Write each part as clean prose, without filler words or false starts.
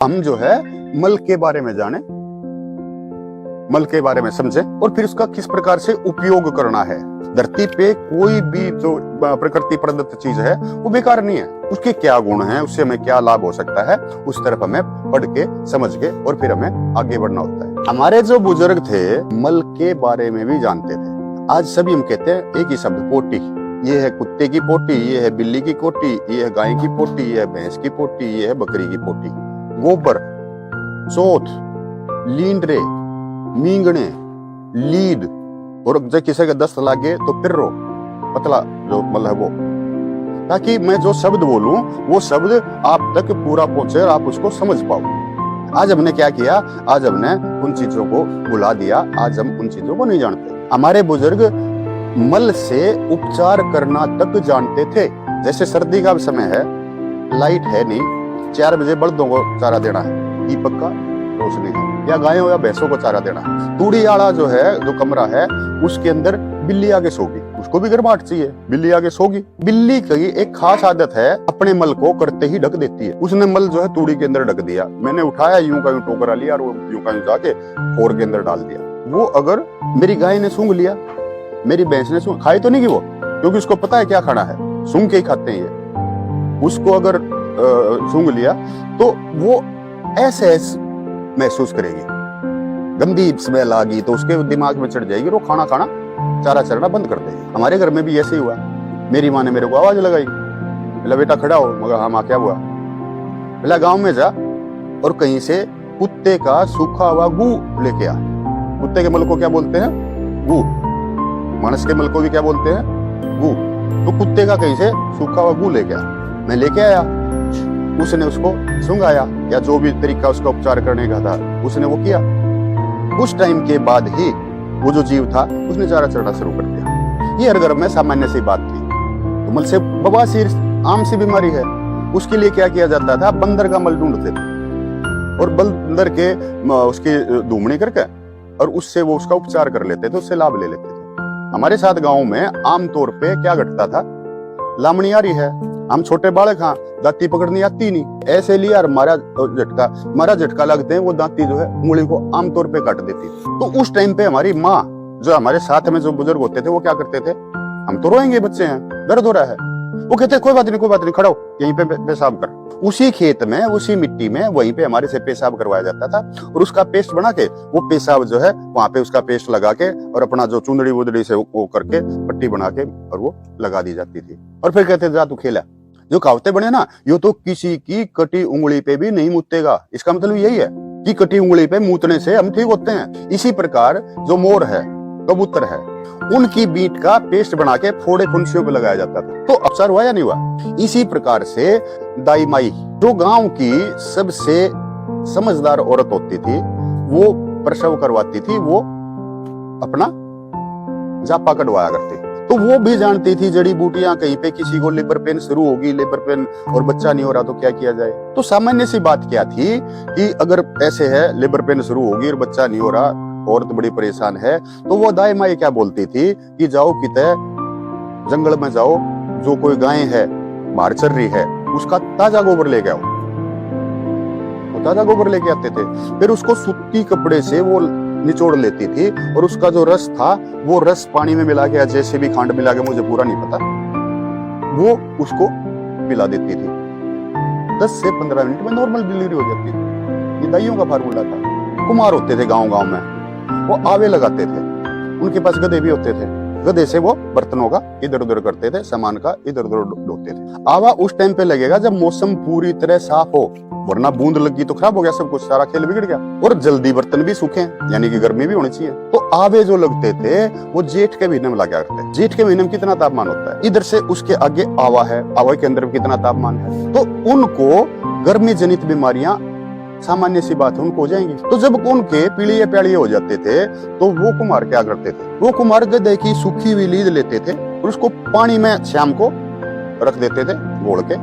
हम जो है मल के बारे में जाने, मल के बारे में समझे और फिर उसका किस प्रकार से उपयोग करना है। धरती पे कोई भी जो प्रकृति प्रदत्त चीज है वो बेकार नहीं है, उसके क्या गुण हैं, उससे हमें क्या लाभ हो सकता है, उस तरफ हमें पढ़ के समझ के और फिर हमें आगे बढ़ना होता है। हमारे जो बुजुर्ग थे मल के बारे में भी जानते थे। आज सभी हम कहते हैं एक ही शब्द, पोटी। ये है कुत्ते की पोटी, ये है बिल्ली की पोटी, ये है गाय की पोटी, ये है भैंस की पोटी, ये है बकरी की पोटी। गोबर, चौथ, लींडरे, मींगणे, लीद और जब किसी का दस्त लागे तो पिर्रो, पतला जो मल है वो, ताकि मैं जो शब्द बोलूं वो शब्द आप तक पूरा पहुंचे और आप उसको समझ पाओ। आज हमने क्या किया, आज हमने उन चीजों को भुला दिया, आज हम उन चीजों को नहीं जानते। हमारे बुजुर्ग मल से उपचार करना तक जानते थे। जैसे सर्दी का समय है, लाइट है नहीं, 4 बजे बल्दों को चारा देना है, दीपक का रोशनी है, या गायों या भैंसों को चारा देना है। तूड़ी आड़ा जो है, जो कमरा है, उसके अंदर बिल्ली आगे सोगी, उसको भी गर्माहट चाहिए, बिल्ली आगे सोगी। बिल्ली की एक खास आदत है, अपने मल को करते ही ढक देती है। उसने मल जो है तूड़ी के अंदर ढक दिया, मैंने उठाया यूं का यूं टोकरा लिया और वो यूं का यूं जाके खोर के अंदर डाल दिया। वो अगर मेरी गाय ने सूंघ लिया, मेरी भैंस ने सूंघ, खाई तो नहीं की वो, क्योंकि उसको पता है क्या खाना है, सूंघ के ही खाते हैं ये। उसको अगर सूंघ लिया तो वो ऐसे महसूस करेगी, गंदी स्मेल आ गई तो उसके दिमाग में चढ़ जाएगी, वो खाना खाना चारा चरना बंद कर देगी। हमारे घर में भी ऐसे ही हुआ। मेरी माँ ने मेरे को आवाज लगाई, बोला बेटा खड़ा हो। मगर हाँ माँ क्या हुआ? बोला गांव में जा और कहीं से कुत्ते का सूखा हुआ गू लेके आ। कुत्ते के मल को क्या बोलते हैं? गू। मानस के मल को भी क्या बोलते हैं? गू। तो कुत्ते का कहीं से सूखा हुआ गू लेके आ। मैं लेके आया, उसने उसको सूंघाया या जो भी तरीका उसका उपचार करने का था उसने वो किया। उस टाइम के बाद ही वो जो जीव था उसने चारा चरना शुरू कर दिया। ये हर घर में सामान्य सी बात थी। तो मल से बवासीर आम सी बीमारी है, उसके लिए क्या किया जाता था? बंदर का मल ढूंढते थे और बंदर के उसकी धूमनी करके और उससे वो उसका उपचार कर लेते थे, उससे लाभ ले लेते थे। हमारे साथ गांव में आमतौर पे क्या घटता था? लामणी आ रही है, हम छोटे बालक हाँ, दांती पकड़नी आती नहीं, ऐसे लिया और मारा झटका लगते हैं, वो दांती जो है उंगली को आमतौर पे काट देती। तो उस टाइम पे हमारी माँ, जो हमारे साथ में जो बुजुर्ग होते थे, वो क्या करते थे? हम तो रोएंगे, बच्चे हैं, दर्द हो रहा है, वो कहते कोई बात नहीं, खड़ा हो, यहीं पे पेशाब कर। उसी खेत में, उसी मिट्टी में, वहीं पे हमारे से पेशाब करवाया जाता था और उसका पेस्ट बना के वो पेशाब जो है वहां पे उसका पेस्ट लगा के और अपना जो चुंदड़ी वुंदड़ी से वो करके पट्टी बना के और वो लगा दी जाती थी। और फिर कहते जा तू खेला। जो कहावतें बने ना, यो तो किसी की कटी उंगली पे भी नहीं मुतेगा, इसका मतलब यही है कि कटी उंगली पे मूतने से हम ठीक होते हैं। इसी प्रकार जो मोर है, कबूतर है, उनकी बीट का पेस्ट बना के फोड़े फुंसियों पे लगाया जाता था। तो उपचार हुआ या नहीं हुआ? इसी प्रकार से दाई माई, जो गांव की सबसे समझदार औरत होती थी, वो प्रसव करवाती थी, वो अपना जापा कटवाया करती। तो वो भी जानती थी जड़ी बूटियां, कहीं पे किसी को लिवर पेन शुरू होगी, लिवर पेन और बच्चा नहीं हो रहा तो क्या किया जाए। तो सामान्य सी बात क्या थी कि अगर ऐसे है, लिवर पेन शुरू होगी और बच्चा नहीं हो रहा, औरत बड़ी परेशान है, तो वो दाई माई क्या बोलती थी कि जाओ किते जंगल में जाओ, जो कोई गाय है बाहर चल रही है, उसका ताजा गोबर लेके आओ। वो ताजा गोबर लेके आते थे, फिर उसको सूती कपड़े से वो निचोड़ लेती थी और उसका जो रस था वो रस पानी में मिला के, जैसे भी खांड मिला के, मुझे पूरा नहीं पता, वो उसको पिला देती थी। 10 से 15 मिनट में नॉर्मल डिलीवरी हो जाती थी। ये दाइयों का फार्मूला था। कुमार होते थे गांव गांव में, वो आवे लगाते थे, उनके पास गधे भी होते थे, गधे से वो बर्तनों का इधर उधर करते थे, सामान का इधर उधर ढोते थे। आवा उस टाइम पे लगेगा जब मौसम पूरी तरह साफ हो, वरना बूंद लगी तो खराब हो गया सब कुछ, सारा खेल बिगड़ गया। और जल्दी बर्तन भी सूखे, यानी कि गर्मी भी होनी चाहिए। तो आवे जो लगते थे वो जेठ के महीने में लगा करते हैं। जेठ के महीने में कितना तापमान होता है? इधर से उसके आगे आवा है, आवा के अंदर कितना तापमान है, तो उनको गर्मी जनित बीमारियां सामान्य सी बात है उनको हो जाएंगी। तो जब उनके पीलिये प्यालिये हो जाते थे तो वो कुमार क्या करते थे? वो कुमार गधे की सूखी हुई लीद लेते थे और उसको पानी में शाम को रख देते थे घोल के,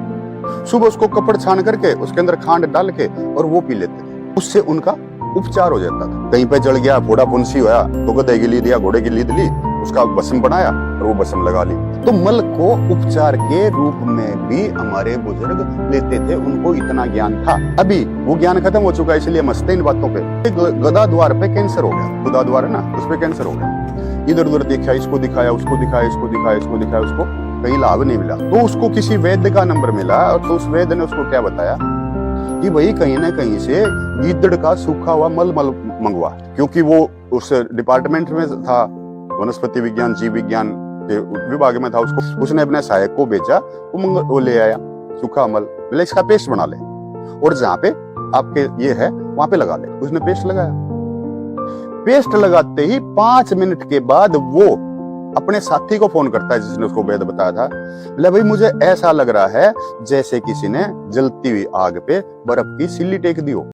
सुबह उसको कपड़ छान करके उसके अंदर खांड डाल के और वो पी लेते थे। उससे उनका उपचार हो जाता था। कहीं पे जल गया, फोड़ा फुंसी हुआ तो गधे की लीद या घोड़े की लीद ली, उसका भस्म बनाया और वो भस्म लगा ली। तो मल को उपचार के रूप में भी हमारे बुजुर्ग लेते थे, उनको इतना ज्ञान था। अभी वो ज्ञान खत्म हो चुका है, इसलिए हम हंसते इन बातों पे। गदा द्वार पे कैंसर हो गया, गदा द्वार है ना, उस पे कैंसर हो गया। इधर उधर देखा, इसको दिखाया, उसको दिखाया, इसको दिखाया, इसको दिखाया, उसको कहीं लाभ नहीं मिला। तो उसको किसी वैद्य का नंबर मिला, और तो उस वैद्य ने उसको क्या बताया कि भाई कहीं ना कहीं से गीदड़ का सूखा हुआ मल मंगवा, क्योंकि वो उस डिपार्टमेंट में था, वनस्पति विज्ञान जीव विज्ञान के विभाग में था। उसने अपने सहायक को भेजा, वो ले आया सूखा मल, बोले इसका पेस्ट बना ले और जहाँ पे आपके ये है वहां पे लगा ले। उसने पेस्ट लगाया, पेस्ट लगाते ही 5 मिनट के बाद वो अपने साथी को फोन करता है जिसने उसको वेद बताया था। बोले भाई मुझे ऐसा लग रहा है जैसे किसी ने जलती हुई आग पे बर्फ की सिल्ली टेक दी हो।